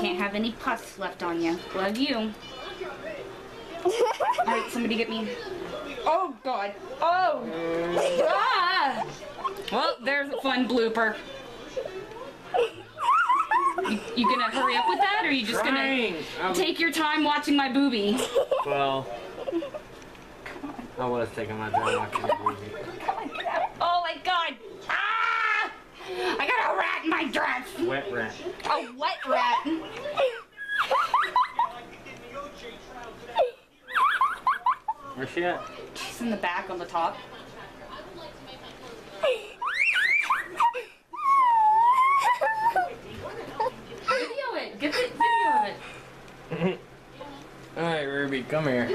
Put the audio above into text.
Can't have any pus left on you. Love you. Alright, somebody get me. Oh, God. Oh! Ah! Well, there's a fun blooper. You gonna hurry up with that, or are you just gonna take your time watching my boobie? Well, I was taking my time watching the movie. Come on, get out. Oh my God! Ah! I got a rat in my dress. Wet rat. A wet rat. Where's she at? She's in the back on the top. Video it. Get the video of it. Alright, Ruby, come here.